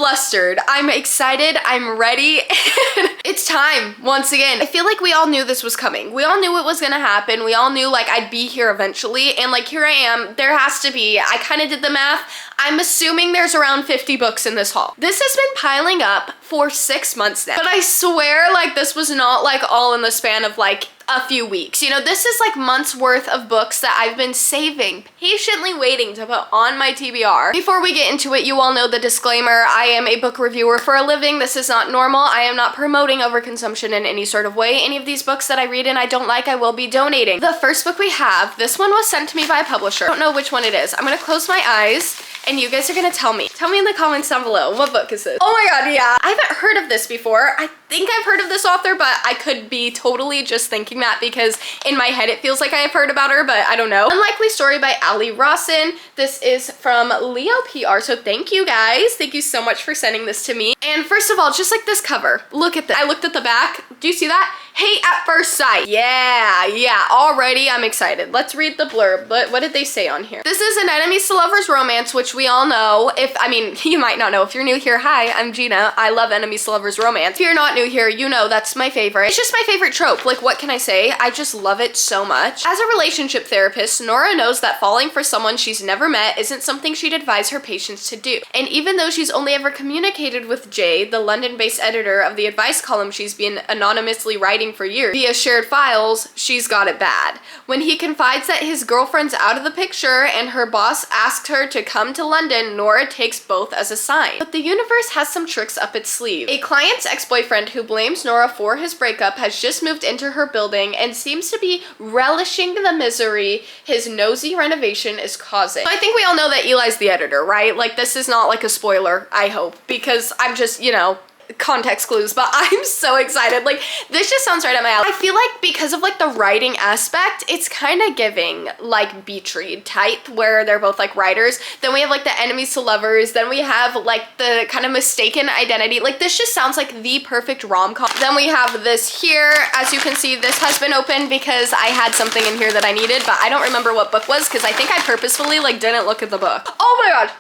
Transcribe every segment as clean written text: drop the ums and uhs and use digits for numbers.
flustered. I'm excited. I'm ready. It's time once again. I feel like we all knew this was coming. We all knew it was gonna happen. We all knew like I'd be here eventually, and like here I am. There has to be. I kind of did the math. I'm assuming there's around 50 books in this haul. This has been piling up for 6 months now, but I swear like this was not like all in the span of like a few weeks. You know, this is like months worth of books that I've been saving, patiently waiting to put on my TBR. Before we get into it, you all know the disclaimer. I am a book reviewer for a living. This is not normal. I am not promoting overconsumption in any sort of way. Any of these books that I read and I don't like, I will be donating. The first book we have, this one was sent to me by a publisher. I don't know which one it is. I'm gonna close my eyes and you guys are gonna tell me. Tell me in the comments down below, what book is this? Oh my god, yeah. I haven't heard of this before. I think I've heard of this author, but I could be totally just thinking that because in my head it feels like I have heard about her, but I don't know. Unlikely Story by Ali Rawson. This is from Leo PR, so thank you guys. Thank you so much for sending this to me. And first of all, just like this cover, look at this. I looked at the back. Do you see that? Hate at first sight. Yeah, already I'm excited. Let's read the blurb. What did they say on here? This is an enemies to lovers romance, which we all know. I mean, you might not know. If you're new here, hi, I'm Gina. I love enemies to lovers romance. If you're not new here, you know that's my favorite. It's just my favorite trope. Like, what can I say? I just love it so much. As a relationship therapist, Nora knows that falling for someone she's never met isn't something she'd advise her patients to do. And even though she's only ever communicated with Jay, the London-based editor of the advice column she's been anonymously writing for years, via shared files, she's got it bad. When he confides that his girlfriend's out of the picture and her boss asked her to come to London, Nora takes both as a sign. But the universe has some tricks up its sleeve. A client's ex-boyfriend who blames Nora for his breakup has just moved into her building and seems to be relishing the misery his nosy renovation is causing. So I think we all know that Eli's the editor, right? Like, this is not like a spoiler, I hope, because I'm just, you know, context clues, but I'm so excited. Like, this just sounds right up my alley. I feel like because of like the writing aspect, it's kind of giving like Beach Read type, where they're both like writers. Then we have like the enemies to lovers. Then we have like the kind of mistaken identity. Like, this just sounds like the perfect rom-com. Then we have this here. As you can see, this has been opened because I had something in here that I needed, but I don't remember what book was because I think I purposefully like didn't look at the book. Oh my god.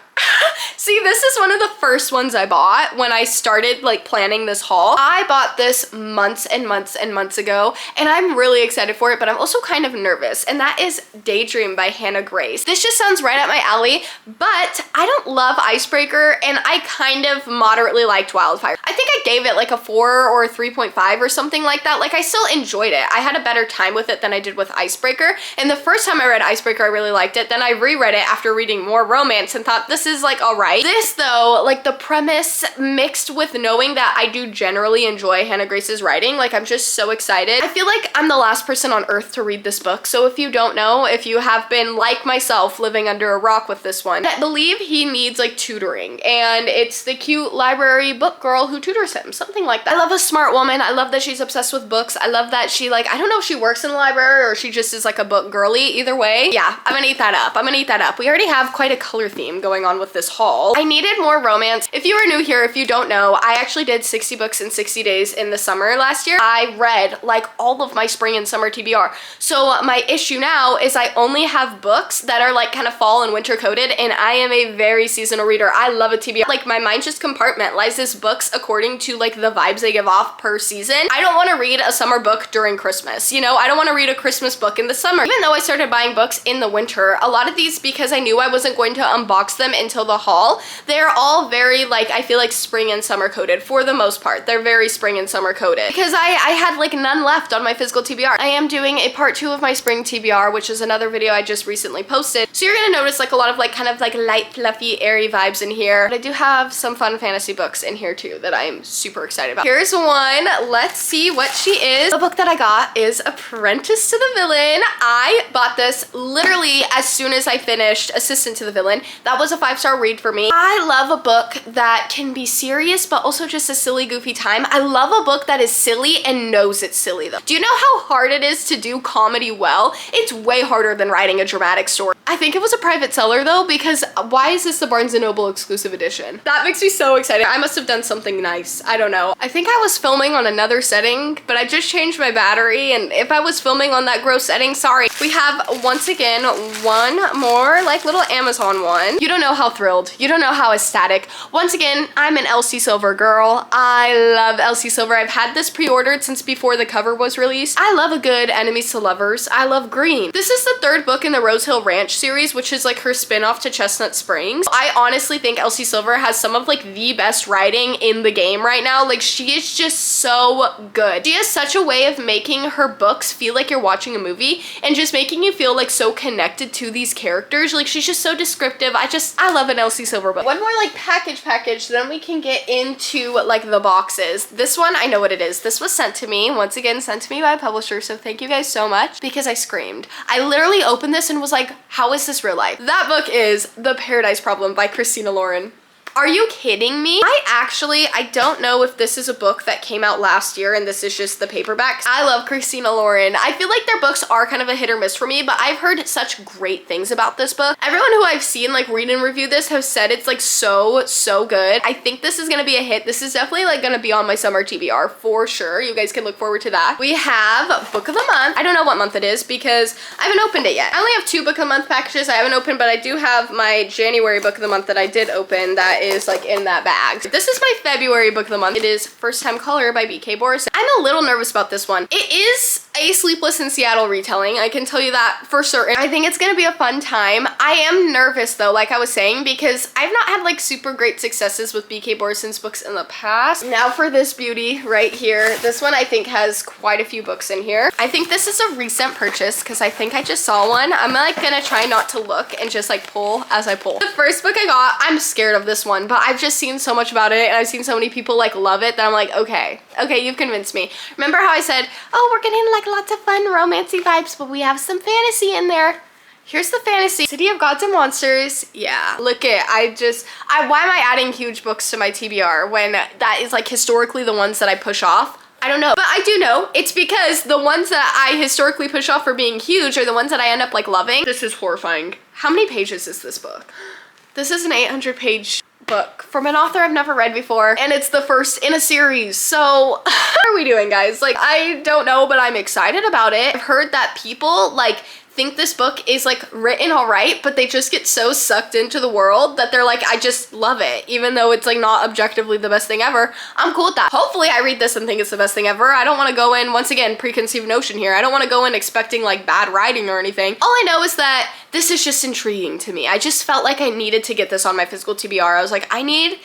See, this is one of the first ones I bought when I started like planning this haul. I bought this months and months and months ago, and I'm really excited for it, but I'm also kind of nervous, and that is Daydream by Hannah Grace. This just sounds right up my alley, but I don't love Icebreaker, and I kind of moderately liked Wildfire. I think I gave it like a 4 or a 3.5 or something like that. Like, I still enjoyed it. I had a better time with it than I did with Icebreaker, and the first time I read Icebreaker, I really liked it. Then I reread it after reading more romance and thought, this is like all right. This though, like the premise mixed with knowing that I do generally enjoy Hannah Grace's writing, like I'm just so excited. I feel like I'm the last person on earth to read this book, so if you don't know, if you have been like myself living under a rock with this one, I believe he needs like tutoring, and it's the cute library book girl who tutors him, something like that. I love a smart woman. I love that she's obsessed with books. I love that she like, I don't know if she works in the library or she just is like a book girly. Either way, yeah, I'm gonna eat that up. I'm gonna eat that up. We already have quite a color theme going on with this haul. I needed more romance. If you are new here, if you don't know, I actually did 60 books in 60 days in the summer last year. I read like all of my spring and summer TBR. So my issue now is I only have books that are like kind of fall and winter coded, and I am a very seasonal reader. I love a TBR. Like, my mind just compartmentalizes books according to like the vibes they give off per season. I don't want to read a summer book during Christmas. You know, I don't want to read a Christmas book in the summer. Even though I started buying books in the winter, a lot of these, because I knew I wasn't going to unbox them until the haul, they're all very like, I feel like spring and summer coded for the most part. They're very spring and summer coded because I had like none left on my physical TBR. I am doing a part 2 of my spring TBR, which is another video I just recently posted. So you're gonna notice like a lot of like kind of like light, fluffy, airy vibes in here. But I do have some fun fantasy books in here too that I'm super excited about. Here's one. Let's see what she is. The book that I got is Apprentice to the Villain. I bought this literally as soon as I finished Assistant to the Villain. That was a 5-star read for me. I love a book that can be serious but also just a silly, goofy time. I love a book that is silly and knows it's silly though. Do you know how hard it is to do comedy well? It's way harder than writing a dramatic story. I think it was a private seller though, because why is this the Barnes & Noble exclusive edition? That makes me so excited. I must have done something nice. I don't know. I think I was filming on another setting, but I just changed my battery, and if I was filming on that gross setting, sorry. We have, once again, one more like little Amazon one. You don't know how thrilled. You don't know how ecstatic. Once again, I'm an Elsie Silver girl. I love Elsie Silver. I've had this pre-ordered since before the cover was released. I love a good enemies to lovers. I love green. This is the third book in the Rose Hill Ranch series, which is like her spin-off to Chestnut Springs. I honestly think Elsie Silver has some of like the best writing in the game right now. Like, she is just so good. She has such a way of making her books feel like you're watching a movie and just making you feel like so connected to these characters. Like, she's just so descriptive. I love an Elsie Silver book. One more like package, then we can get into like the boxes. This one, I know what it is. This was sent to me, once again, sent to me by a publisher, so thank you guys so much, because I screamed. I literally opened this and was like, how is this real life? That book is The Paradise Problem by Christina Lauren. Are you kidding me? I don't know if this is a book that came out last year and this is just the paperback. I love Christina Lauren. I feel like their books are kind of a hit or miss for me, but I've heard such great things about this book. Everyone who I've seen like read and review this has said it's like so good. I think this is gonna be a hit. This is definitely like gonna be on my summer TBR for sure. You guys can look forward to that. We have Book of the Month. I don't know what month it is because I haven't opened it yet. I only have 2 Book of the Month packages I haven't opened, but I do have my January Book of the Month that I did open that is like in that bag. This is my February Book of the Month. It is First Time Color by BK Boris. I'm a little nervous about this one. It is a Sleepless in Seattle retelling. I can tell you that for certain. I think it's gonna be a fun time. I am nervous though, like I was saying, because I've not had like super great successes with BK Borison's books in the past. Now for this beauty right here. This one I think has quite a few books in here. I think this is a recent purchase because I think I just saw one. I'm like gonna try not to look and just like pull as I pull. The first book I got, I'm scared of this one, but I've just seen so much about it and I've seen so many people like love it that I'm like, okay, you've convinced me. Remember how I said, oh, we're getting like lots of fun romancy vibes, but we have some fantasy in there. Here's the fantasy. City of Gods and Monsters. Yeah, look it. Why am I adding huge books to my TBR when that is like historically the ones that I push off? I don't know, but I do know it's because the ones that I historically push off for being huge are the ones that I end up like loving. This is horrifying. How many pages is this book? This is an 800-page book from an author I've never read before, and it's the first in a series. So what are we doing, guys? Like, I don't know, but I'm excited about it. I've heard that people like think this book is like written all right, but they just get so sucked into the world that they're like, I just love it, even though it's like not objectively the best thing ever. I'm cool with that. Hopefully I read this and think it's the best thing ever. I don't want to go in, once again, preconceived notion here. I don't want to go in expecting like bad writing or anything. All I know is that this is just intriguing to me. I just felt like I needed to get this on my physical TBR. I was like, I need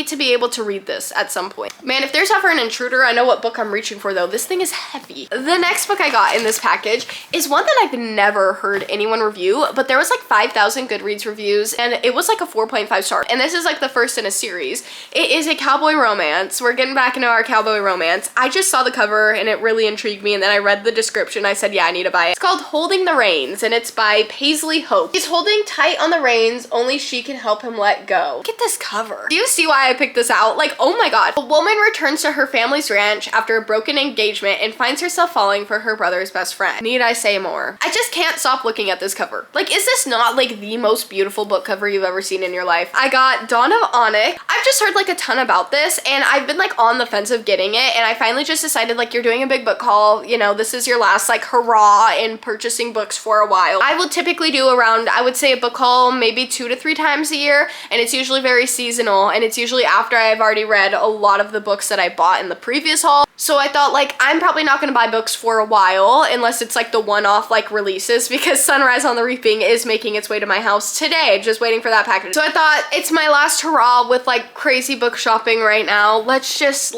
to be able to read this at some point. Man, if there's ever an intruder, I know what book I'm reaching for though. This thing is heavy. The next book I got in this package is one that I've never heard anyone review, but there was like 5,000 Goodreads reviews and it was like a 4.5 star. And this is like the first in a series. It is a cowboy romance. We're getting back into our cowboy romance. I just saw the cover and it really intrigued me, and then I read the description. I said, yeah, I need to buy it. It's called Holding the Reins and it's by Paisley Hope. He's holding tight on the reins, only she can help him let go. Look at this cover. Do you see why I picked this out? Like, oh my god. A woman returns to her family's ranch after a broken engagement and finds herself falling for her brother's best friend. Need I say more? I just can't stop looking at this cover. Like, is this not like the most beautiful book cover you've ever seen in your life? I got Dawn of Onyx. I've just heard like a ton about this and I've been like on the fence of getting it, and I finally just decided like, you're doing a big book haul, you know, this is your last like hurrah in purchasing books for a while. I will typically do around, I would say, a book haul maybe 2 to 3 times a year, and it's usually very seasonal, and it's usually after I've already read a lot of the books that I bought in the previous haul. So I thought like, I'm probably not gonna buy books for a while unless it's like the one-off like releases, because Sunrise on the Reaping is making its way to my house today, just waiting for that package. So I thought it's my last hurrah with like crazy book shopping right now. Let's just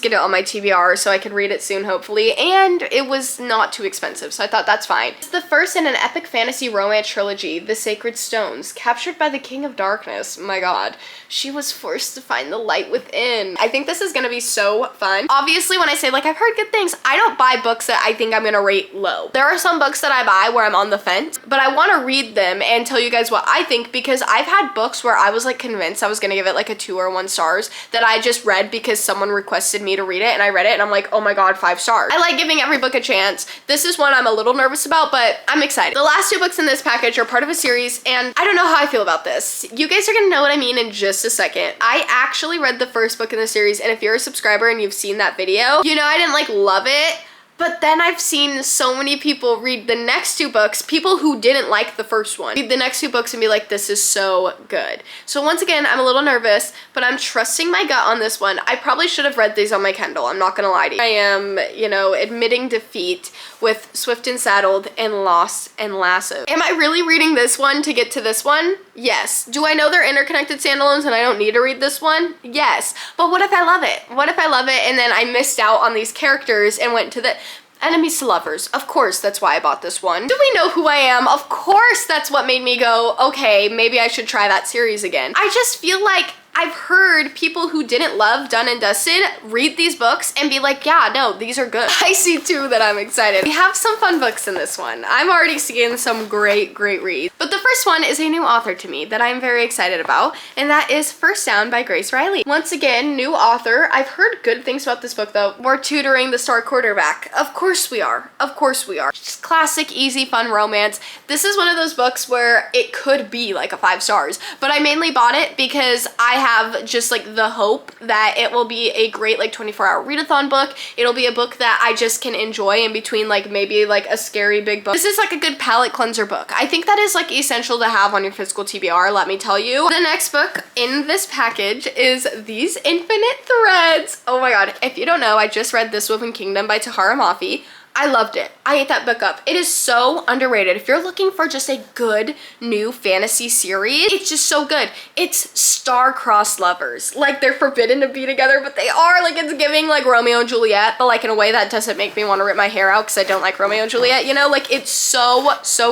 get it on my TBR so I can read it soon, hopefully, and it was not too expensive, so I thought that's fine. It's the first in an epic fantasy romance trilogy, The Sacred Stones. Captured by the King of Darkness. My god. She was forced to find the light within. I think this is gonna be so fun. Obviously, when I say like I've heard good things, I don't buy books that I think I'm gonna rate low. There are some books that I buy where I'm on the fence, but I want to read them and tell you guys what I think, because I've had books where I was like convinced I was gonna give it like a 2 or 1 stars that I just read because someone requested me to read it, and I read it and I'm like, oh my god, 5 stars. I like giving every book a chance. This is one I'm a little nervous about, but I'm excited. The last 2 books in this package are part of a series, and I don't know how I feel about this. You guys are gonna know what I mean in just a second. I actually read the first book in the series, and if you're a subscriber and you've seen that video, you know I didn't like love it. But then I've seen so many people read the next 2 books, people who didn't like the first one, read the next 2 books and be like, this is so good. So once again, I'm a little nervous, but I'm trusting my gut on this one. I probably should have read these on my Kindle, I'm not gonna lie to you. I am, you know, admitting defeat with Swift and Saddled and Lost and Lassoed. Am I really reading this one to get to this one? Yes. Do I know they're interconnected standalones and I don't need to read this one? Yes. But what if I love it? What if I love it and then I missed out on these characters and went to the enemies to lovers? Of course, that's why I bought this one. Do we know who I am? Of course, that's what made me go, okay, maybe I should try that series again. I just feel like I've heard people who didn't love Done and Dusted read these books and be like, yeah, no, these are good. I see too that I'm excited. We have some fun books in this one. I'm already seeing some great reads. But the first one is a new author to me that I'm very excited about, and that is First Down by Grace Riley. Once again, new author. I've heard good things about this book though. We're tutoring the star quarterback. Of course we are. Of course we are. Just classic, easy, fun romance. This is one of those books where it could be like a 5 stars, but I mainly bought it because I have just like the hope that it will be a great like 24-hour readathon book. It'll be a book that I just can enjoy in between like maybe like a scary big book. This is like a good palate cleanser book. I think that is like essential to have on your physical TBR, let me tell you. The next book in this package is These Infinite Threads. Oh my god, if you don't know, I just read This Woven Kingdom by Tahara Mafi. I loved it. I ate that book up. It is so underrated. If you're looking for just a good new fantasy series, it's just so good. It's star-crossed lovers. Like, they're forbidden to be together, but they are. Like, it's giving like Romeo and Juliet, but like in a way that doesn't make me want to rip my hair out because I don't like Romeo and Juliet, you know? Like, it's so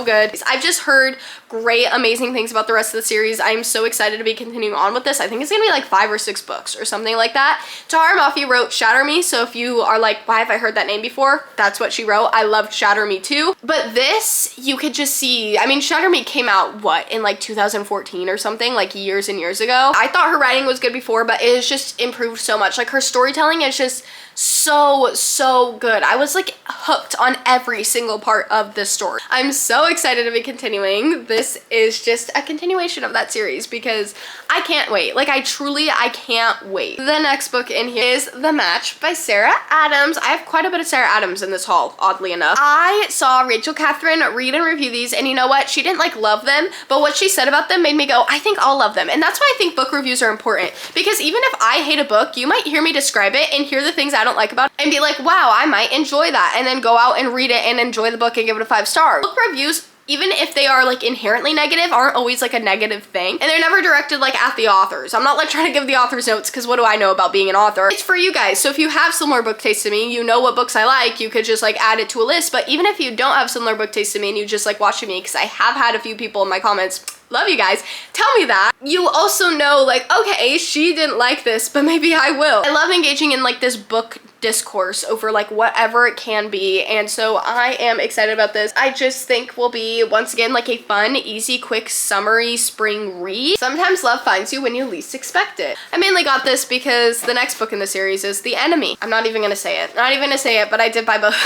good. I've just heard great, amazing things about the rest of the series. I'm so excited to be continuing on with this. I think it's gonna be like 5 or 6 books or something like that. Tahara Mafi wrote Shatter Me, so if you are like, why have I heard that name before? That's what she wrote. I loved Shatter Me too. But this, you could just see, I mean, Shatter Me came out, what, in like 2014 or something, like years and years ago. I thought her writing was good before, but it has just improved so much. Like, her storytelling is just so good. I was like hooked on every single part of this story. I'm so excited to be continuing. This is just a continuation of that series because I can't wait. Like, I can't wait. The next book in here is The Match by Sarah Adams. I have quite a bit of Sarah Adams in this haul, oddly enough. I saw Rachel Catherine read and review these, and you know what? She didn't like love them, but what she said about them made me go, I think I'll love them. And that's why I think book reviews are important, because even if I hate a book, you might hear me describe it and hear the things I don't like about it and be like, wow, I might enjoy that, and then go out and read it and enjoy the book and give it a 5 stars. Book reviews, even if they are like inherently negative, aren't always like a negative thing, and they're never directed like at the authors. I'm not like trying to give the authors notes, because what do I know about being an author? It's for you guys. So if you have similar book taste to me, you know what books I like, you could just like add it to a list. But even if you don't have similar book taste to me and you just like watching me, because I have had a few people in my comments, love you guys, tell me that, you also know like, okay, she didn't like this, but maybe I will. I love engaging in like this book discourse over like whatever it can be, and so I am excited about this. I just think will be, once again, like a fun, easy, quick, summery spring read. Sometimes love finds you when you least expect it. I mainly got this because the next book in the series is The Enemy. I'm not even gonna say it. Not even gonna say it, but I did buy both.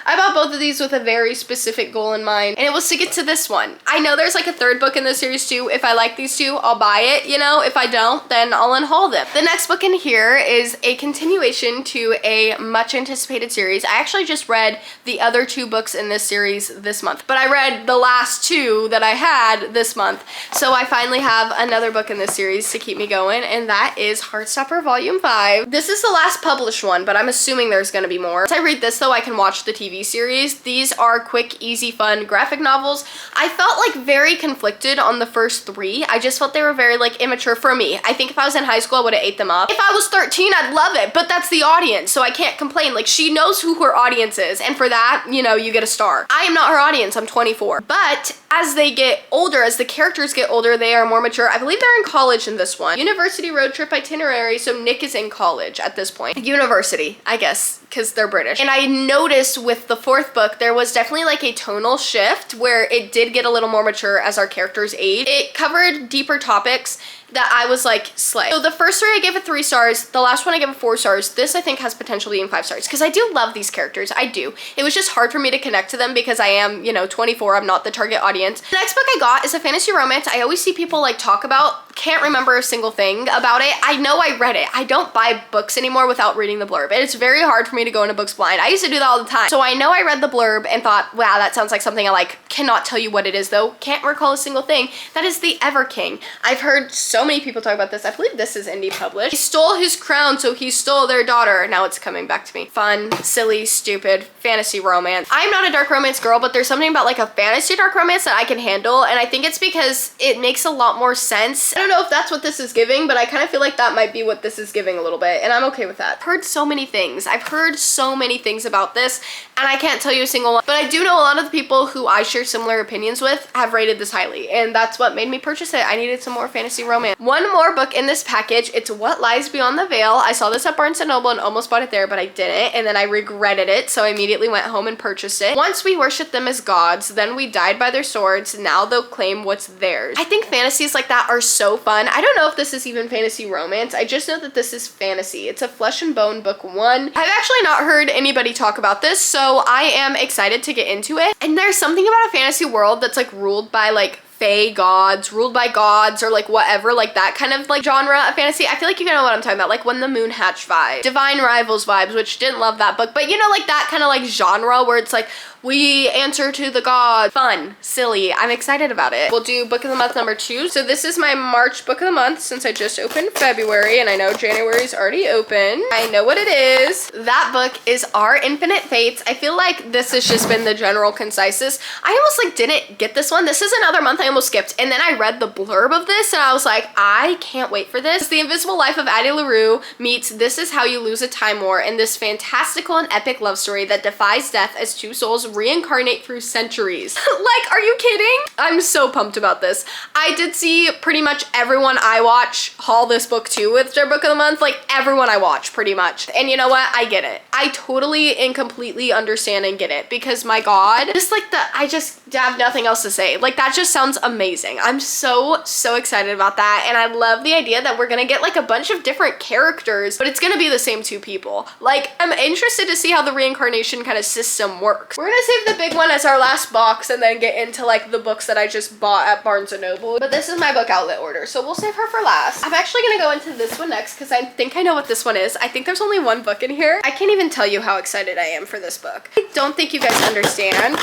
I bought both of these with a very specific goal in mind, and it was to get to this one. I know there's like a 3rd book in the series too. If I like these 2, I'll buy it, you know? If I don't, then I'll unhaul them. The next book in here is a continuation to a much anticipated series. I actually just read the other 2 books in this series this month, but I read the last 2 that I had this month. So I finally have another book in this series to keep me going, and that is Heartstopper Volume 5. This is the last published one, but I'm assuming there's gonna be more. Once I read this though, I can watch the TV TV series. These are quick, easy, fun graphic novels. I felt like very conflicted on the first 3. I just felt they were very like immature for me. I think if I was in high school, I would have ate them up. If I was 13, I'd love it, but that's the audience, so I can't complain. Like, she knows who her audience is, and for that, you know, you get a star. I am not her audience, I'm 24. But as they get older, as the characters get older, they are more mature. I believe they're in college in this one. University road trip itinerary, so Nick is in college at this point. University, I guess, because they're British. And I noticed with the 4th book, there was definitely like a tonal shift where it did get a little more mature as our characters age. It covered deeper topics that I was like, slay. So the first 3 I gave it 3 stars. The last one I gave it 4 stars. This I think has potential being 5 stars because I do love these characters. I do. It was just hard for me to connect to them because I am, you know, 24. I'm not the target audience. The next book I got is a fantasy romance. I always see people like talk about, can't remember a single thing about it. I know I read it. I don't buy books anymore without reading the blurb. And it's very hard for me to go into books blind. I used to do that all the time. So I know I read the blurb and thought, wow, that sounds like something I like. Cannot tell you what it is though. Can't recall a single thing. That is The Ever King. I've heard so many people talk about this. I believe this is indie published. He stole his crown, so he stole their daughter. Now it's coming back to me. Fun, silly, stupid, fantasy romance. I'm not a dark romance girl, but there's something about like a fantasy dark romance that I can handle, and I think it's because it makes a lot more sense. I don't know if that's what this is giving, but I kind of feel like that might be what this is giving a little bit, and I'm okay with that. I've heard so many things. I've heard so many things about this, and I can't tell you a single one, but I do know a lot of the people who I share similar opinions with have rated this highly, and that's what made me purchase it. I needed some more fantasy romance. One more book in this package. It's What Lies Beyond the Veil. I saw this at Barnes & Noble and almost bought it there, but I didn't, and then I regretted it, so I immediately went home and purchased it. Once we worshiped them as gods, then we died by their swords, now they'll claim what's theirs. I think fantasies like that are so fun. I don't know if this is even fantasy romance. I just know that this is fantasy. It's a Flesh and Bone book 1. I've actually not heard anybody talk about this, so I am excited to get into it. And there's something about a fantasy world that's like ruled by like fae gods, ruled by gods, or like whatever, like that kind of like genre of fantasy. I feel like you know what I'm talking about, like When the Moon Hatched vibe, Divine Rivals vibes, which didn't love that book, but you know, like that kind of like genre where it's like we answer to the god. Fun, silly. I'm excited about it. We'll do book of the month number 2. So this is my March book of the month since I just opened February, and I know January's already open. I know what it is. That book is Our Infinite Fates. I feel like this has just been the general conciseness. I almost like didn't get this one. This is another month I almost skipped, and then I read the blurb of this and I was like, I can't wait for this. It's The Invisible Life of Addie LaRue meets This Is How You Lose a Time War in this fantastical and epic love story that defies death as 2 souls reincarnate through centuries. Like, are you kidding? I'm so pumped about this. I did see pretty much everyone I watch haul this book too with their book of the month. Like, everyone I watch pretty much. And you know what? I get it. I totally and completely understand and get it, because my god, just like I just have nothing else to say. Like, that just sounds amazing. I'm so excited about that, and I love the idea that we're gonna get like a bunch of different characters, but it's gonna be the same 2 people. Like, I'm interested to see how the reincarnation kind of system works. We're gonna save the big one as our last box and then get into like the books that I just bought at Barnes & Noble. But this is my book outlet order, so we'll save her for last. I'm actually gonna go into this one next because I think I know what this one is. I think there's only 1 book in here. I can't even tell you how excited I am for this book. I don't think you guys understand.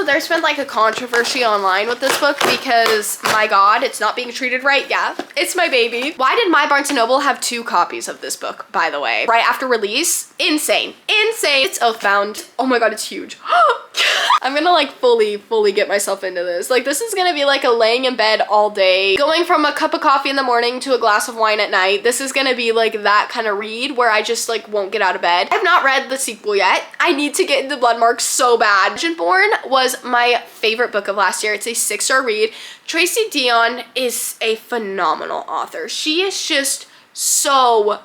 There's been like a controversy online with this book because, my god, it's not being treated right. Yeah, it's my baby. Why did my Barnes & Noble have 2 copies of this book, by the way, right after release? Insane. Insane. It's Oathbound. Oh my god, it's huge. I'm gonna like fully get myself into this. Like, this is gonna be like a laying in bed all day, going from a cup of coffee in the morning to a glass of wine at night. This is gonna be like that kind of read where I just like won't get out of bed. I've not read the sequel yet. I need to get into Bloodmark so bad. Legendborn was my favorite book of last year. It's a 6-star read. Tracy Deonn is a phenomenal author. She is just so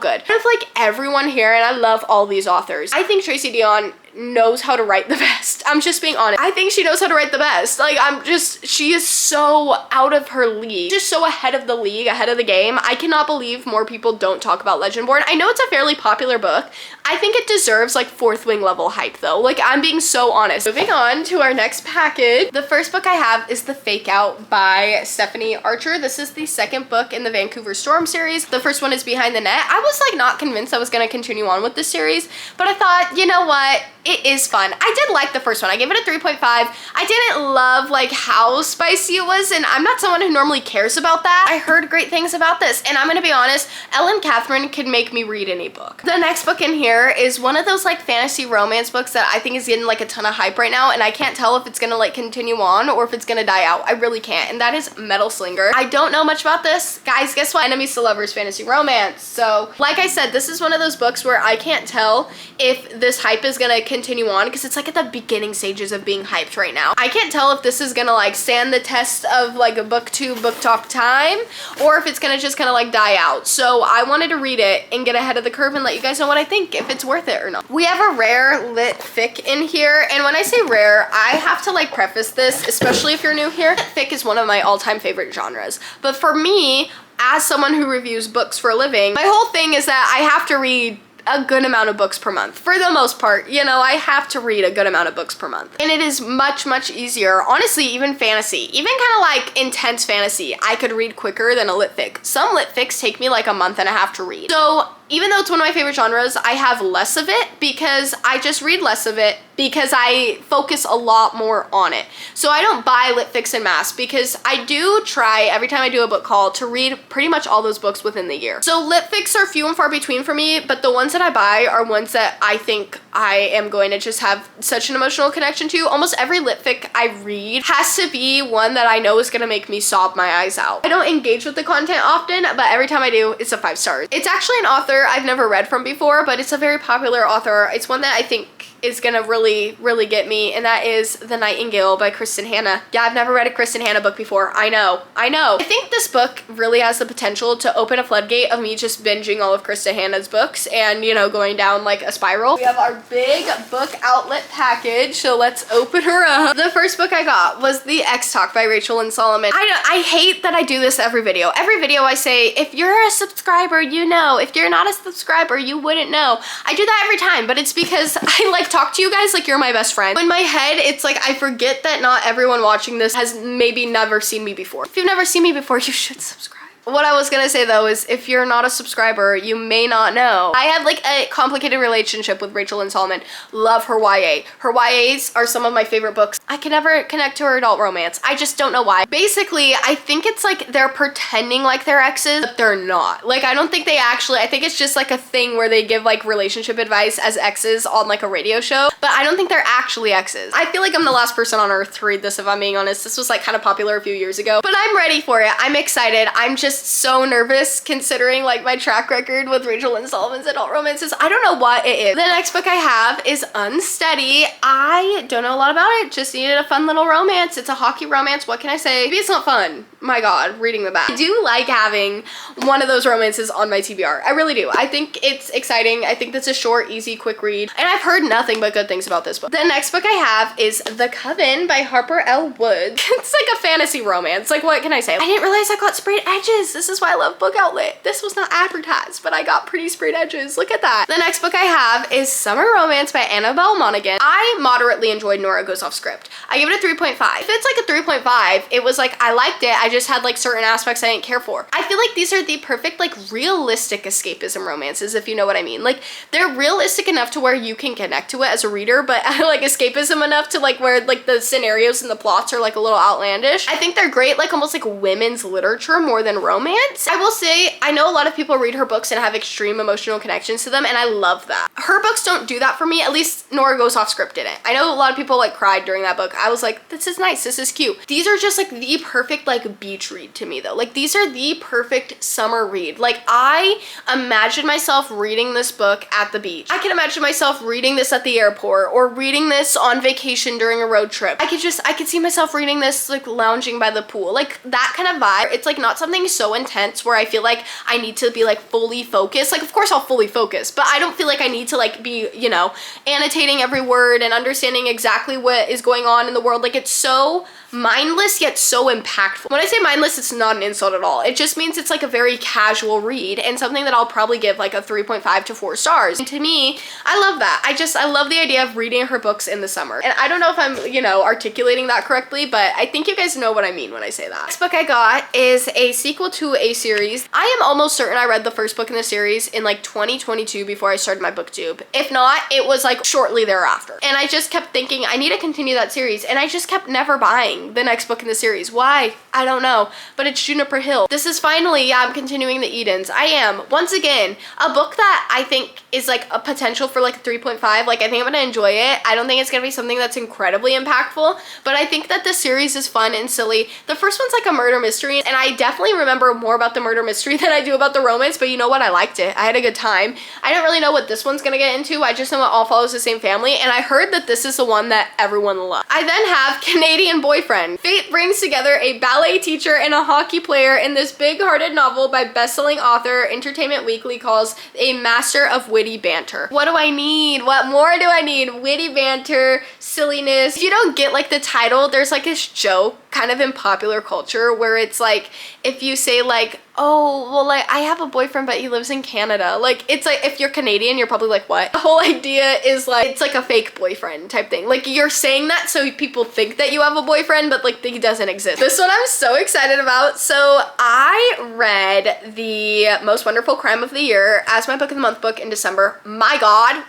good. I have like everyone here, and I love all these authors. I think Tracy Deonn knows how to write the best. I'm just being honest. I think she knows how to write the best. Like, she is so out of her league. Just so ahead of the league, ahead of the game. I cannot believe more people don't talk about Legendborn. I know it's a fairly popular book. I think it deserves like 4th wing level hype though. Like, I'm being so honest. Moving on to our next package. The first book I have is The Fake Out by Stephanie Archer. This is the 2nd book in the Vancouver Storm series. The first one is Behind the Net. I was like not convinced I was gonna continue on with this series, but I thought, you know what? it is fun. I did like the first one. I gave it a 3.5. I didn't love like how spicy it was, and I'm not someone who normally cares about that. I heard great things about this, and I'm gonna be honest, Ellen Catherine could make me read any book. The next book in here is one of those like fantasy romance books that I think is getting like a ton of hype right now, and I can't tell if it's gonna like continue on or if it's gonna die out. I really can't, and that is Metal Slinger. I don't know much about this. Guys, guess what? Enemies to Lovers fantasy romance. So like I said, this is one of those books where I can't tell if this hype is gonna continue on because it's like at the beginning stages of being hyped right now. I can't tell if this is gonna like stand the test of like a booktube, book talk time, or if it's gonna just kind of like die out. So I wanted to read it and get ahead of the curve and let you guys know what I think, if it's worth it or not. We have a rare lit fic in here, and when I say rare, I have to like preface this, especially if you're new here. Lit fic is one of my all-time favorite genres, but for me, as someone who reviews books for a living, my whole thing is that I have to read a good amount of books per month. For the most part, you know, I have to read a good amount of books per month. And it is much, much easier, honestly, even fantasy, even kind of like intense fantasy, I could read quicker than a lit fic. Some lit fics take me like a month and a half to read. So even though it's one of my favorite genres, I have less of it because I just read less of it because I focus a lot more on it. So I don't buy lit fics en masse because I do try every time I do a book haul to read pretty much all those books within the year. So lit fics are few and far between for me, but the ones that I buy are ones that I think I am going to just have such an emotional connection to. Almost every lit fic I read has to be one that I know is gonna make me sob my eyes out. I don't engage with the content often, but every time I do, it's a 5 stars. It's actually an author I've never read from before, but it's a very popular author. It's one that I think is gonna really get me, and that is The Nightingale by Kristen Hanna. Yeah, I've never read a Kristen Hanna book before. I know. I think this book really has the potential to open a floodgate of me just binging all of Kristen Hanna's books and, you know, going down like a spiral. We have our big book outlet package, so let's open her up. The first book I got was The X Talk by Rachel and Solomon. I hate that I do this every video. Every video I say, if you're a subscriber, you know. If you're not a subscriber, you wouldn't know. I do that every time, but it's because I like talk to you guys like you're my best friend. In my head, it's like I forget that not everyone watching this has maybe never seen me before. If you've never seen me before, you should subscribe. What I was gonna say though is if you're not a subscriber, you may not know. I have like a complicated relationship with Rachel and Solomon. Love her YA. Her YAs are some of my favorite books. I can never connect to her adult romance. I just don't know why. Basically, I think it's like they're pretending like they're exes, but they're not. Like I don't think they actually, I think it's just like a thing where they give like relationship advice as exes on like a radio show, but I don't think they're actually exes. I feel like I'm the last person on earth to read this, if I'm being honest. This was like kind of popular a few years ago, but I'm ready for it. I'm excited. I'm just so nervous considering like my track record with Rachel and Solomon's adult romances. I don't know what it is. The next book I have is Unsteady. I don't know a lot about it, just needed a fun little romance. It's a hockey romance. What can I say? Maybe it's not fun. My God, reading the back. I do like having one of those romances on my TBR. I really do. I think it's exciting. I think that's a short, easy, quick read. And I've heard nothing but good things about this book. The next book I have is The Coven by Harper L. Wood. It's like a fantasy romance. Like, what can I say? I didn't realize I got sprayed edges. This is why I love Book Outlet. This was not advertised, but I got pretty sprayed edges. Look at that. The next book I have is Summer Romance by Annabelle Monaghan. I moderately enjoyed Nora Goes Off Script. I give it a 3.5. If it's like a 3.5, it was like, I liked it. I just had like certain aspects I didn't care for. I feel like these are the perfect like realistic escapism romances, if you know what I mean. Like they're realistic enough to where you can connect to it as a reader, but like escapism enough to like where like the scenarios and the plots are like a little outlandish. I think they're great, like almost like women's literature more than romance. I will say, I know a lot of people read her books and have extreme emotional connections to them, and I love that. Her books don't do that for me, at least Nora Goes Off Script didn't. I know a lot of people like cried during that book. I was like, this is nice, this is cute. These are just like the perfect like beach read to me though. Like these are the perfect summer read. Like I imagine myself reading this book at the beach. I can imagine myself reading this at the airport or reading this on vacation during a road trip. I could see myself reading this like lounging by the pool. Like that kind of vibe. It's like not something so intense where I feel like I need to be like fully focused. Like of course I'll fully focus, but I don't feel like I need to like be, you know, annotating every word and understanding exactly what is going on in the world. Like it's so mindless yet so impactful. When I I say mindless, it's not an insult at all. It just means it's like a very casual read and something that I'll probably give like a 3.5 to 4 stars. And to me, I love that. I love the idea of reading her books in the summer. And I don't know if I'm, you know, articulating that correctly, but I think you guys know what I mean when I say that. Next book I got is a sequel to a series. I am almost certain I read the first book in the series in like 2022 before I started my booktube. If not, it was like shortly thereafter. And I just kept thinking I need to continue that series, and I just kept never buying the next book in the series. Why? I don't know, but it's Juniper Hill. This is finally, yeah, I'm continuing the Edens. I am. Once again, a book that I think is like a potential for like a 3.5. Like, I think I'm gonna enjoy it. I don't think it's gonna be something that's incredibly impactful, but I think that this series is fun and silly. The first one's like a murder mystery, and I definitely remember more about the murder mystery than I do about the romance, but you know what? I liked it. I had a good time. I don't really know what this one's gonna get into. I just know it all follows the same family, and I heard that this is the one that everyone loves. I then have Canadian Boyfriend. Fate brings together a ballet teacher and a hockey player in this big-hearted novel by best-selling author Entertainment Weekly calls a master of witty banter. What do I need? What more do I need? Witty banter, silliness. If you don't get like the title, there's like this joke kind of in popular culture where it's like, if you say like, oh, well, like, I have a boyfriend, but he lives in Canada. Like, it's like, if you're Canadian, you're probably like, what? The whole idea is like, it's like a fake boyfriend type thing. Like, you're saying that so people think that you have a boyfriend, but like, he doesn't exist. This one I'm so excited about. So I read The Most Wonderful Crime of the Year as my book of the month book in December. My God.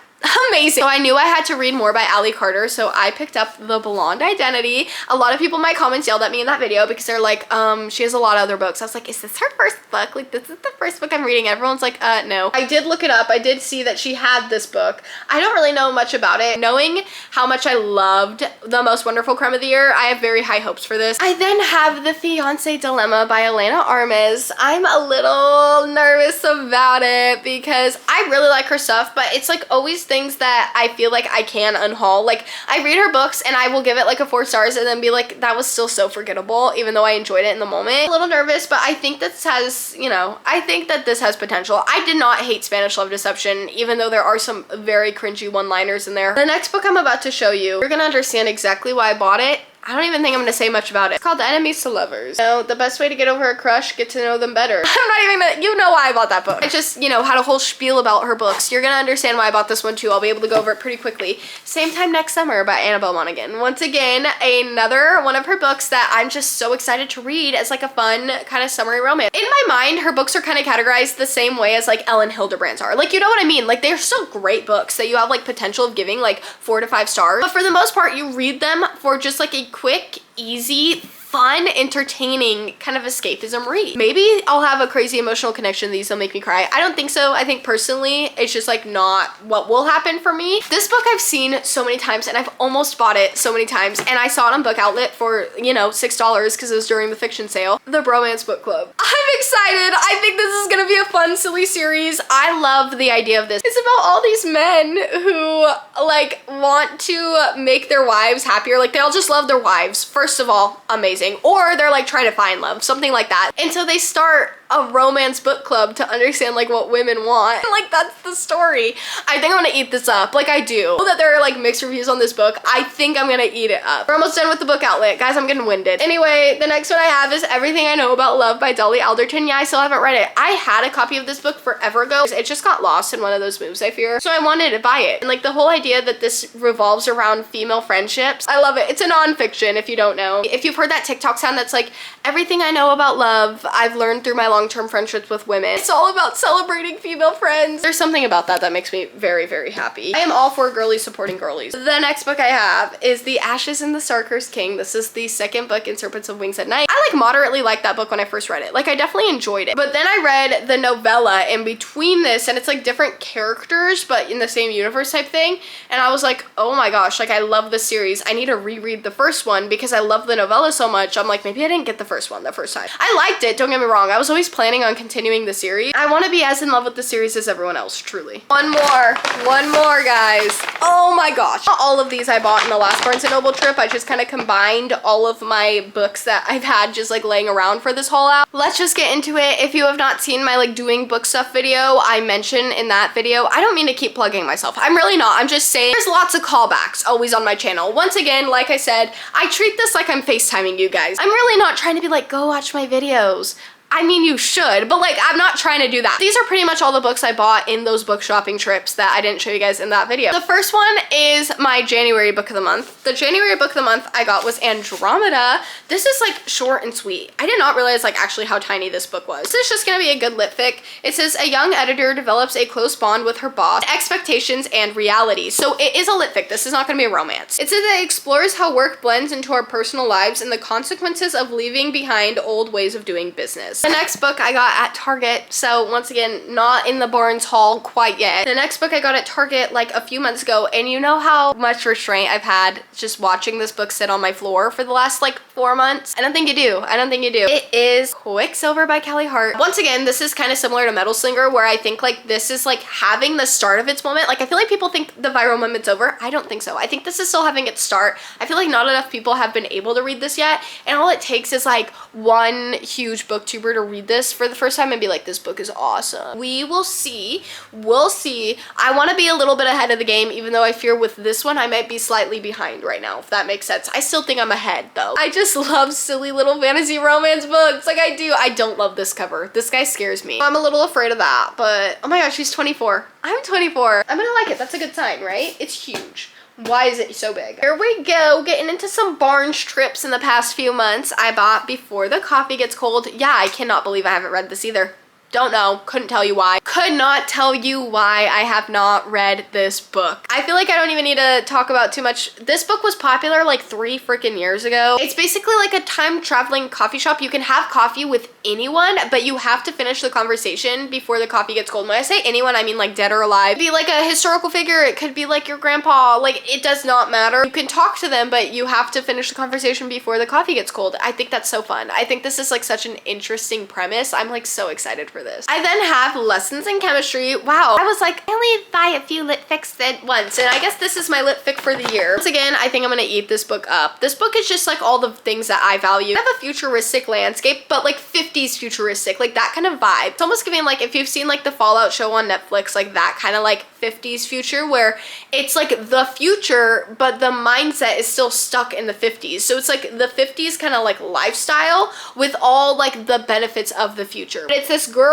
Amazing. So I knew I had to read more by Allie Carter, so I picked up The Blonde Identity. A lot of people in my comments yelled at me in that video because they're like, she has a lot of other books. I was like, is this her first book? Like, this is the first book I'm reading. Everyone's like, no. I did look it up. I did see that she had this book. I don't really know much about it. Knowing how much I loved The Most Wonderful Crime of the Year, I have very high hopes for this. I then have The Fiancé Dilemma by Elena Armas. I'm a little nervous about it because I really like her stuff, but it's like always things that I feel like I can unhaul. Like, I read her books and I will give it like a 4 stars and then be like, that was still so forgettable, even though I enjoyed it in the moment. A little nervous, but I think this has, you know, I think that this has potential. I did not hate Spanish Love Deception, even though there are some very cringy one-liners in there. The next book I'm about to show you, you're gonna understand exactly why I bought it. I don't even think I'm gonna say much about it. It's called Enemies to Lovers. You know, the best way to get over a crush, get to know them better. I'm not even gonna, you know why I bought that book. I just, you know, had a whole spiel about her books. You're gonna understand why I bought this one too. I'll be able to go over it pretty quickly. Same Time Next Summer by Annabelle Monaghan. Once again, another one of her books that I'm just so excited to read as like a fun kind of summery romance. In my mind, her books are kind of categorized the same way as like Ellen Hildebrand's are. Like, you know what I mean? Like, they're still great books that you have like potential of giving like 4 to 5 stars. But for the most part, you read them for just like a quick, easy, fun, entertaining kind of escapism read. Maybe I'll have a crazy emotional connection to these that'll make me cry. I don't think so. I think personally, it's just like not what will happen for me. This book I've seen so many times and I've almost bought it so many times, and I saw it on Book Outlet for, you know, $6 because it was during the fiction sale. The Bromance Book Club. I'm excited. I think this is gonna be a fun, silly series. I love the idea of this. It's about all these men who like want to make their wives happier. Like, they all just love their wives. First of all, amazing. Or they're like trying to find love, something like that. And so they start a romance book club to understand like what women want. Like, that's the story. I think I'm gonna eat this up. Like, I do. I know that there are like mixed reviews on this book. I think I'm gonna eat it up. We're almost done with the Book Outlet. Guys, I'm getting winded. Anyway, the next one I have is Everything I Know About Love by Dolly Alderton. Yeah, I still haven't read it. I had a copy of this book forever ago. It just got lost in one of those moves, I fear. So I wanted to buy it. And like, the whole idea that this revolves around female friendships, I love it. It's a nonfiction, if you don't know. If you've heard that TikTok sound that's like, everything I know about love, I've learned through my long-term friendships with women. It's all about celebrating female friends. There's something about that that makes me very, very happy. I am all for girlies supporting girlies. The next book I have is The Ashes in the Starcursed King. This is the second book in Serpents of Wings at Night. I like moderately liked that book when I first read it. Like, I definitely enjoyed it. But then I read the novella in between this, and it's like different characters, but in the same universe type thing. And I was like, oh my gosh, like, I love this series. I need to reread the first one because I love the novella so much. I'm like, maybe I didn't get the first one the first time. I liked it, don't get me wrong. I was always always planning on continuing the series. I want to be as in love with the series as everyone else, truly. One more, guys. Oh my gosh. Not all of these I bought in the last Barnes & Noble trip. I just kind of combined all of my books that I've had just like laying around for this haul out. Let's just get into it. If you have not seen my like doing book stuff video, I mentioned in that video, I don't mean to keep plugging myself. I'm really not. I'm just saying there's lots of callbacks always on my channel. Once again, like I said, I treat this like I'm FaceTiming you guys. I'm really not trying to be like, go watch my videos. I mean, you should, but like, I'm not trying to do that. These are pretty much all the books I bought in those book shopping trips that I didn't show you guys in that video. The first one is my January book of the month. The January book of the month I got was Andromeda. This is like short and sweet. I did not realize like actually how tiny this book was. This is just gonna be a good lit fic. It says a young editor develops a close bond with her boss, expectations and reality. So it is a lit fic. This is not gonna be a romance. It says it explores how work blends into our personal lives and the consequences of leaving behind old ways of doing business. The next book I got at Target, so once again, not in the Barnes haul quite yet. The next book I got at Target like a few months ago, and you know how much restraint I've had just watching this book sit on my floor for the last like 4 months? I don't think you do. I don't think you do. It is Quicksilver by Callie Hart. Once again, this is kind of similar to Metal Slinger, where I think like this is like having the start of its moment. Like I feel like people think the viral moment's over. I don't think so. I think this is still having its start. I feel like not enough people have been able to read this yet, and all it takes is like one huge booktuber to read this for the first time and be like, this book is awesome. We will see. We'll see. I want to be a little bit ahead of the game, even though I fear with this one I might be slightly behind right now, if that makes sense. I still think I'm ahead though. I just love silly little fantasy romance books. Like I do. I don't love this cover. This guy scares me. I'm a little afraid of that, but oh my gosh, she's 24. I'm 24. I'm gonna like it. That's a good sign, right? It's huge. Why is it so big? Here we go, getting into some Barnes trips in the past few months. I bought Before the Coffee Gets Cold. Yeah, I cannot believe I haven't read this either. Don't know, couldn't tell you why. Could not tell you why I have not read this book. I feel like I don't even need to talk about too much. This book was popular like 3 freaking years ago. It's basically like a time traveling coffee shop. You can have coffee with anyone, but you have to finish the conversation before the coffee gets cold. When I say anyone, I mean like dead or alive. It could be like a historical figure. It could be like your grandpa. Like it does not matter. You can talk to them, but you have to finish the conversation before the coffee gets cold. I think that's so fun. I think this is like such an interesting premise. I'm like so excited for this. I then have Lessons in Chemistry. Wow, I was like, I only buy a few lit fics at once, and I guess this is my lit fic for the year. Once again, I think I'm gonna eat this book up. This book is just like all the things that I value. I have a futuristic landscape, but like 50s futuristic, like that kind of vibe. It's almost giving like, if you've seen like the Fallout show on Netflix, like that kind of like 50s future where it's like the future, but the mindset is still stuck in the 50s. So it's like the 50s kind of like lifestyle with all like the benefits of the future. But it's this girl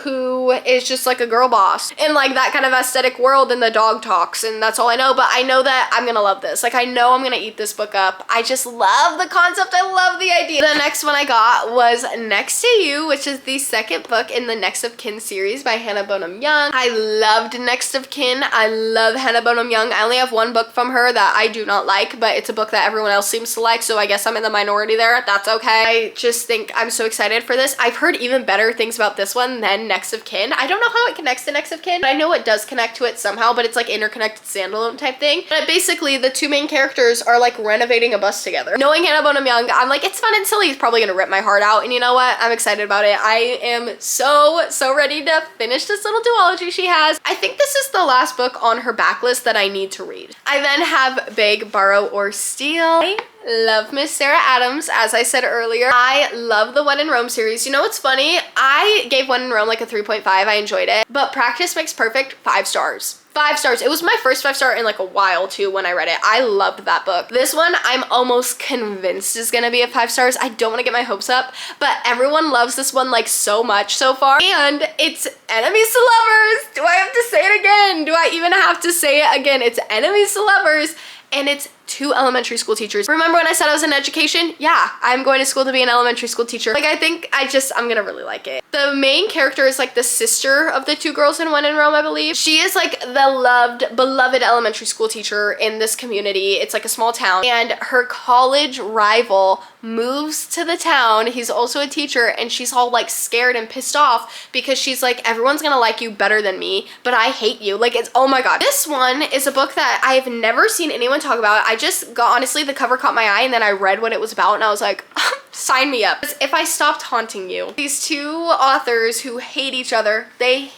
who is just like a girl boss in like that kind of aesthetic world, and the dog talks, and that's all I know. But I know that I'm gonna love this. Like I know I'm gonna eat this book up. I just love the concept. I love the idea. The next one I got was Next to You, which is the second book in the Next of Kin series by Hannah Bonham Young. I loved Next of Kin. I love Hannah Bonham Young. I only have one book from her that I do not like, but it's a book that everyone else seems to like, so I guess I'm in the minority there. That's okay. I just think I'm so excited for this. I've heard even better things about this one than Next of Kin. I don't know how it connects to Next of Kin, but I know it does connect to it somehow, but it's like interconnected standalone type thing. But basically the two main characters are like renovating a bus together. Knowing Hannah Bonham Young, I'm like, it's fun and silly. It's probably gonna rip my heart out, and you know what? I'm excited about it. I am so ready to finish this little duology she has. I think this is the last book on her backlist that I need to read. I then have Beg, Borrow, or Steal. I love Miss Sarah Adams, as I said earlier. I love the When in Rome series. You know what's funny? I gave When in Rome like a 3.5. I enjoyed it, but Practice Makes Perfect, 5 stars. 5 stars. It was my first 5-star in like a while too when I read it. I loved that book. This one I'm almost convinced is gonna be a 5 stars. I don't want to get my hopes up, but everyone loves this one like so much so far, and it's enemies to lovers. Do I have to say it again? Do I even have to say it again? It's enemies to lovers, and it's 2 elementary school teachers. Remember when I said I was in education? Yeah, I'm going to school to be an elementary school teacher. Like I think I'm gonna really like it. The main character is like the sister of the 2 girls in When in Rome, I believe. She is like the loved, beloved elementary school teacher in this community. It's like a small town, and her college rival moves to the town. He's also a teacher, and she's all like scared and pissed off because she's like, everyone's gonna like you better than me, but I hate you. Like it's, oh my god. This one is a book that I've never seen anyone talk about. I honestly, the cover caught my eye, and then I read what it was about, and I was like, sign me up. If I Stopped Haunting You. These two authors who hate each other, they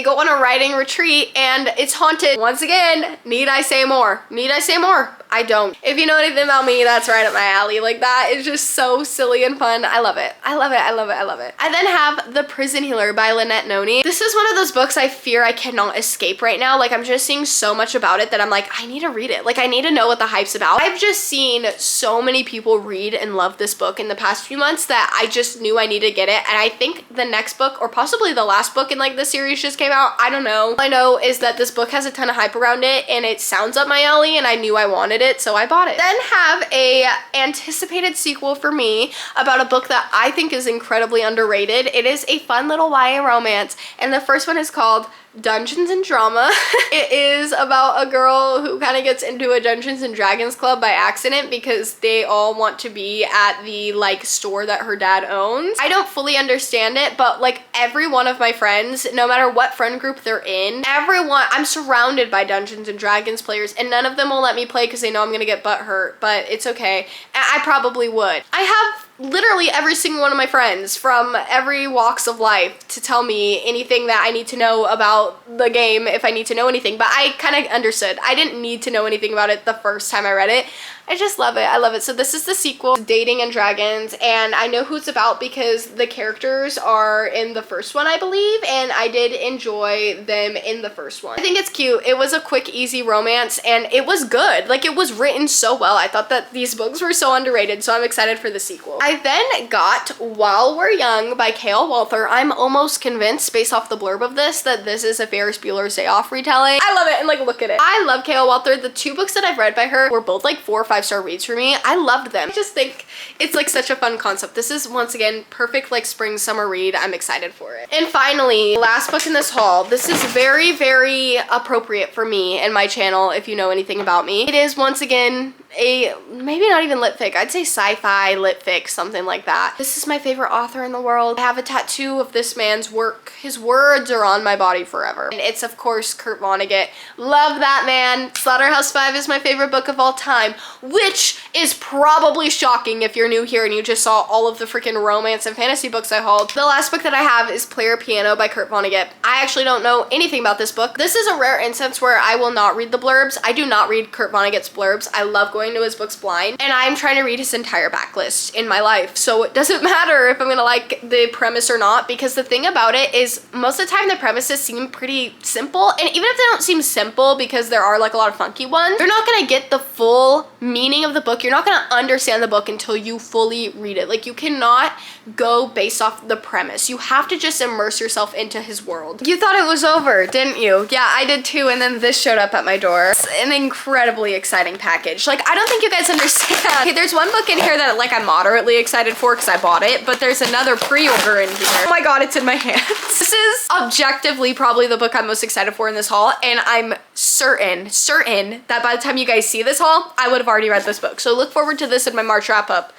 go on a writing retreat, and it's haunted. Once again, need I say more? Need I say more? I don't. If you know anything about me, that's right up my alley. Like, that is just so silly and fun. I love it. I love it. I love it. I love it. I then have The Prison Healer by Lynette Noni. This is one of those books I fear I cannot escape right now. Like, I'm just seeing so much about it that I'm like, I need to read it. Like, I need to know what the hype's about. I've just seen so many people read and love this book in the past few months that I just knew I needed to get it. And I think the next book, or possibly the last book in like the series, just came out. I don't know. All I know is that this book has a ton of hype around it, and it sounds up my alley, and I knew I wanted it, so I bought it. Then have a anticipated sequel for me about a book that I think is incredibly underrated. It is a fun little YA romance, and the first one is called Dungeons and Drama. It is about a girl who kind of gets into a Dungeons and Dragons club by accident because they all want to be at the like store that her dad owns. I don't fully understand it, but like every one of my friends, no matter what friend group they're in, I'm surrounded by Dungeons and Dragons players, and none of them will let me play because they know I'm gonna get butt hurt, but it's okay. I probably would. I have literally every single one of my friends from every walks of life to tell me anything that I need to know about the game if I need to know anything, but I kind of understood. I didn't need to know anything about it the first time I read it. I just love it. I love it. So this is the sequel, Dating and Dragons, and I know who it's about because the characters are in the first one, I believe, and I did enjoy them in the first one. I think it's cute. It was a quick, easy romance, and it was good. Like, it was written so well. I thought that these books were so underrated, so I'm excited for the sequel. I then got While We're Young by Kale Walther. I'm almost convinced, based off the blurb of this, that this is a Ferris Bueller's Day Off retelling. I love it, and like, look at it. I love Kale Walther. The two books that I've read by her were both like 4 or 5-star reads for me. I loved them. I just think it's like such a fun concept. This is, once again, perfect like spring summer read. I'm excited for it. And finally, last book in this haul. This is very, very appropriate for me and my channel if you know anything about me. It is, once again, a maybe not even lit fic. I'd say sci-fi lit fic, something like that. This is my favorite author in the world. I have a tattoo of this man's work. His words are on my body forever. And it's, of course, Kurt Vonnegut. Love that man. Slaughterhouse-Five is my favorite book of all time, which is probably shocking if you're new here and you just saw all of the freaking romance and fantasy books I hauled. The last book that I have is Player Piano by Kurt Vonnegut. I actually don't know anything about this book. This is a rare instance where I will not read the blurbs. I do not read Kurt Vonnegut's blurbs. I love going to his books blind, and I'm trying to read his entire backlist in my life, so it doesn't matter if I'm gonna like the premise or not, because the thing about it is most of the time the premises seem pretty simple, and even if they don't seem simple because there are like a lot of funky ones, you're not gonna get the full meaning of the book. You're not gonna understand the book until you fully read it. Like, you cannot go based off the premise. You have to just immerse yourself into his world. You thought it was over, didn't you? Yeah, I did too, and then this showed up at my door. It's an incredibly exciting package. Like, I don't think you guys understand. Okay, there's one book in here that like I'm moderately excited for because I bought it, but there's another pre-order in here. Oh my god, it's in my hands. This is objectively probably the book I'm most excited for in this haul, and I'm certain that by the time you guys see this haul, I would have already read this book. So look forward to this in my March wrap-up.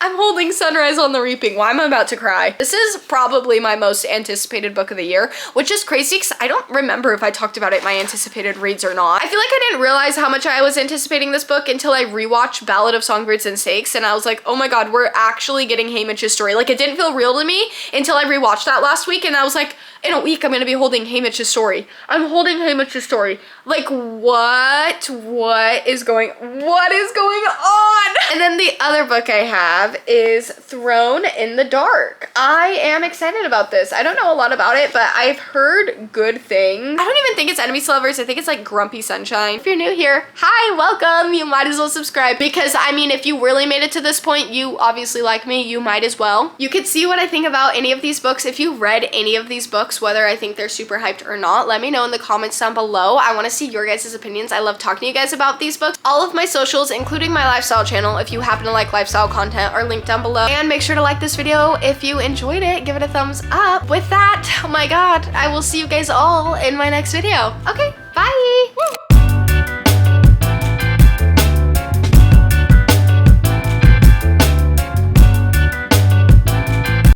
I'm holding Sunrise on the Reaping. Why am I about to cry? This is probably my most anticipated book of the year, which is crazy because I don't remember if I talked about it in my anticipated reads or not. I feel like I didn't realize how much I was anticipating this book until I rewatched Ballad of Songbirds and Snakes, and I was like, oh my god, we're actually getting Haymitch's story. Like, it didn't feel real to me until I rewatched that last week, and I was like, in a week, I'm gonna be holding Haymitch's story. I'm holding Haymitch's story. Like, what is going on? And then the other book I have is Thrown in the Dark. I am excited about this. I don't know a lot about it, but I've heard good things. I don't even think it's enemies to lovers. I think it's like Grumpy Sunshine. If you're new here, hi, welcome. You might as well subscribe because, I mean, if you really made it to this point, you obviously like me, you might as well. You could see what I think about any of these books. If you read any of these books, whether I think they're super hyped or not, let me know in the comments down below. I want to see your guys' opinions. I love talking to you guys about these books. All of my socials, including my lifestyle channel, if you happen to like lifestyle content, are linked down below. And make sure to like this video if you enjoyed it. Give it a thumbs up. With that, oh my god, I will see you guys all in my next video. Okay,